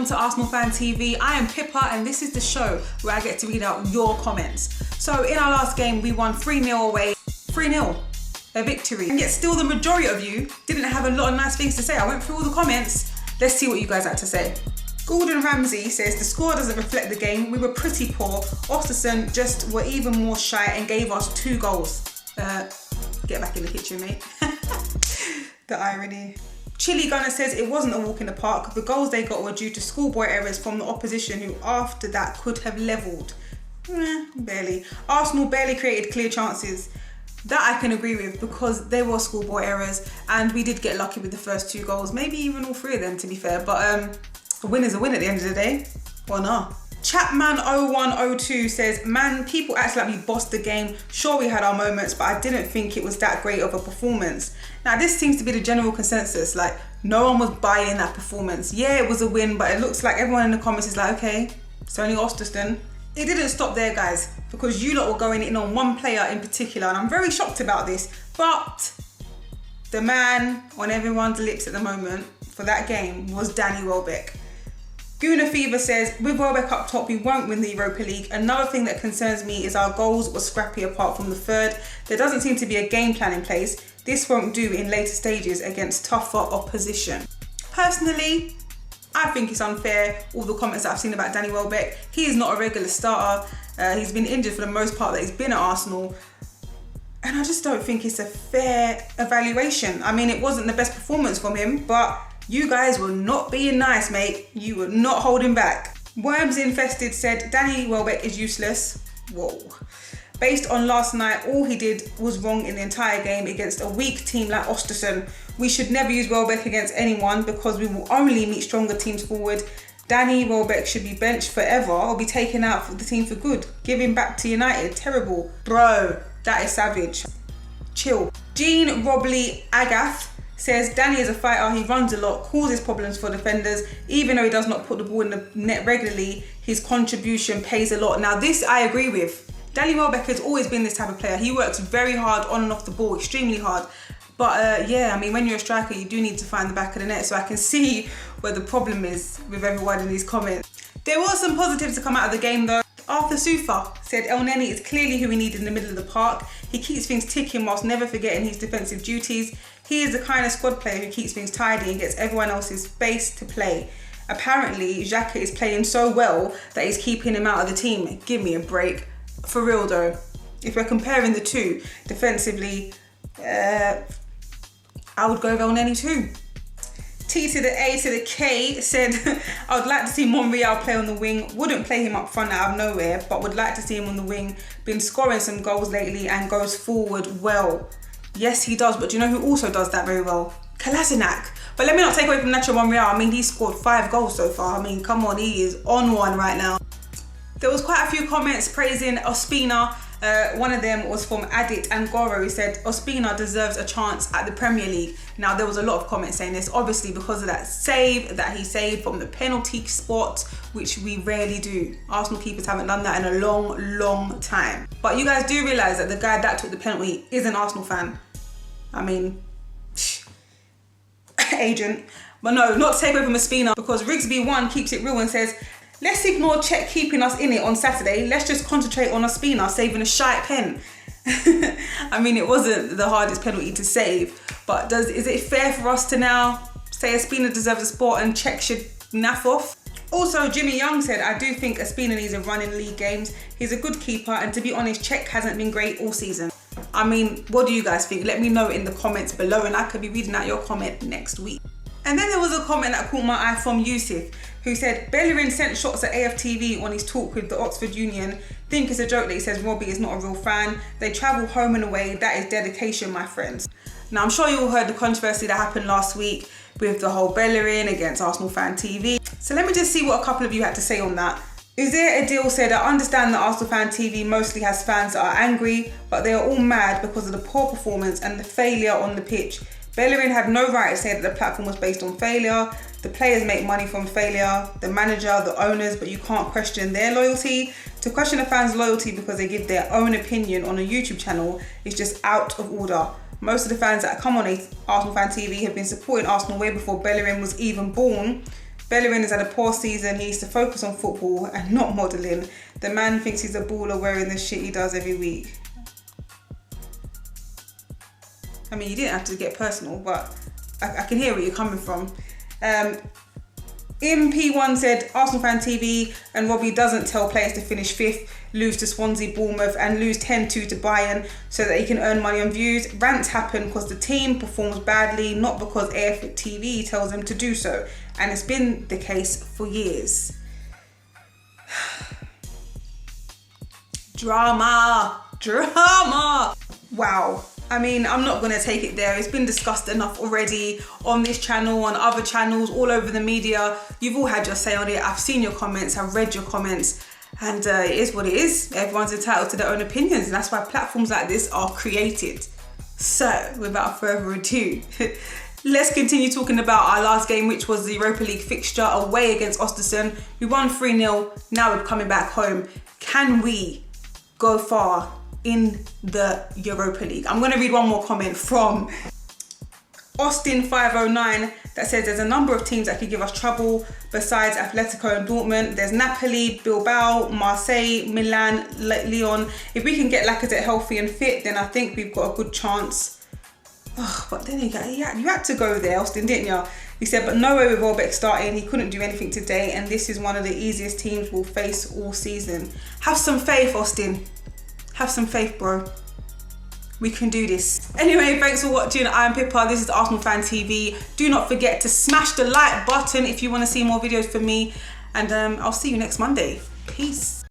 welcome to Arsenal Fan TV. I am Pippa and this is the show where I get to read out your comments. So in our last game we won 3-0 away, 3-0, a victory. And yet still the majority of you didn't have a lot of nice things to say. I went through all the comments. Let's see what you guys had to say. Gordon Ramsay says the score doesn't reflect the game. We were pretty poor. Osterson just were even more shy and gave us 2 goals. Get back in the kitchen, mate. The irony. Chili Gunner says it wasn't a walk in the park. The goals they got were due to schoolboy errors from the opposition who after that could have levelled. Barely. Arsenal barely created clear chances. That I can agree with because they were schoolboy errors and we did get lucky with the first 2 goals. Maybe even all 3 of them to be fair. But a win is a win at the end of the day. Or not. Chapman0102 says, man, people act like we bossed the game. Sure, we had our moments, but I didn't think it was that great of a performance. Now, this seems to be the general consensus. Like, no one was buying that performance. Yeah, it was a win, but it looks like everyone in the comments is like, okay, it's only Osterson. It didn't stop there, guys, because you lot were going in on one player in particular, and I'm very shocked about this. But the man on everyone's lips at the moment for that game was Danny Welbeck. Gooner Fever says, with Welbeck up top, we won't win the Europa League. Another thing that concerns me is our goals were scrappy apart from the third. There doesn't seem to be a game plan in place. This won't do in later stages against tougher opposition. Personally, I think it's unfair, all the comments that I've seen about Danny Welbeck. He is not a regular starter. He's been injured for the most part that he's been at Arsenal. And I just don't think it's a fair evaluation. I mean, it wasn't the best performance from him, but you guys were not being nice, mate. You were not holding back. Worms Infested said, Danny Welbeck is useless. Whoa. Based on last night, all he did was wrong in the entire game against a weak team like Osterson. We should never use Welbeck against anyone because we will only meet stronger teams forward. Danny Welbeck should be benched forever or be taken out for the team for good. Give him back to United. Terrible. Bro, that is savage. Chill. Jean Robley Agath says Danny is a fighter, he runs a lot, causes problems for defenders. Even though he does not put the ball in the net regularly, his contribution pays a lot. Now this I agree with. Danny Welbeck has always been this type of player. He works very hard on and off the ball, extremely hard. But yeah, I mean, when you're a striker, you do need to find the back of the net. So I can see where the problem is with everyone in these comments. There was some positives to come out of the game though. Arthur Sufa said El Neni is clearly who we need in the middle of the park. He keeps things ticking whilst never forgetting his defensive duties. He is the kind of squad player who keeps things tidy and gets everyone else's space to play. Apparently, Xhaka is playing so well that he's keeping him out of the team. Give me a break. For real though, if we're comparing the two defensively, I would go with El Neni too. T to the A to the K said, I would like to see Monreal play on the wing. Wouldn't play him up front out of nowhere, but would like to see him on the wing. Been scoring some goals lately and goes forward well. Yes, he does, but do you know who also does that very well? Kolasinac. But let me not take away from Nacho Monreal. I mean, he's scored 5 goals so far. I mean, come on, he is on one right now. There was quite a few comments praising Ospina. One of them was from Adit Angoro, who said Ospina deserves a chance at the Premier League. Now there was a lot of comments saying this, obviously because of that save that he saved from the penalty spot, which we rarely do. Arsenal keepers haven't done that in a long time. But you guys do realise that the guy that took the penalty is an Arsenal fan. I mean, agent. But no, not to take away from Ospina, because Rigsby1 keeps it real and says, let's ignore Czech keeping us in it on Saturday. Let's just concentrate on Ospina saving a shite pen. I mean, it wasn't the hardest penalty to save, but is it fair for us to now say Ospina deserves a spot and Czech should naff off? Also, Jimmy Young said, I do think Ospina needs a run in league games. He's a good keeper, and to be honest, Czech hasn't been great all season. I mean, what do you guys think? Let me know in the comments below, and I could be reading out your comment next week. And then there was a comment that caught my eye from Yusuf, who said, Bellerin sent shots at AFTV on his talk with the Oxford Union. Think it's a joke that he says Robbie is not a real fan. They travel home and away. That is dedication, my friends. Now, I'm sure you all heard the controversy that happened last week with the whole Bellerin against ArsenalFanTV. So let me just see what a couple of you had to say on that. Uzair Adil said, I understand that ArsenalFanTV mostly has fans that are angry, but they are all mad because of the poor performance and the failure on the pitch. Bellerin had no right to say that the platform was based on failure. The players make money from failure, the manager, the owners, but you can't question their loyalty. To question a fan's loyalty because they give their own opinion on a YouTube channel is just out of order. Most of the fans that come on ArsenalFanTV have been supporting Arsenal way before Bellerin was even born. Bellerin has had a poor season. He needs to focus on football and not modelling. The man thinks he's a baller wearing the shit he does every week. I mean, you didn't have to get personal, but I can hear where you're coming from. MP1 said, ArsenalFanTV and Robbie doesn't tell players to finish 5th, lose to Swansea, Bournemouth and lose 10-2 to Bayern so that he can earn money on views. Rants happen because the team performs badly, not because AFTV tells them to do so. And it's been the case for years. Drama. Wow. I mean, I'm not going to take it there. It's been discussed enough already on this channel, on other channels, all over the media. You've all had your say on it. I've seen your comments. I've read your comments. And it is what it is. Everyone's entitled to their own opinions. And that's why platforms like this are created. So, without further ado, let's continue talking about our last game, which was the Europa League fixture away against Ostersund. We won 3-0. Now we're coming back home. Can we go far in the Europa League? I'm going to read one more comment from Austin509 that says there's a number of teams that could give us trouble besides Atletico and Dortmund. There's Napoli, Bilbao, Marseille, Milan, Lyon. If we can get Lacazette healthy and fit, then I think we've got a good chance. Oh, but then you had to go there, Austin, didn't you? He said, but no way with Welbeck starting. He couldn't do anything today, and this is one of the easiest teams we'll face all season. Have some faith, Austin. Have some faith, bro. We can do this. Anyway, thanks for watching. I'm Pippa. This is ArsenalFanTV. Do not forget to smash the like button if you want to see more videos from me. And I'll see you next Monday. Peace.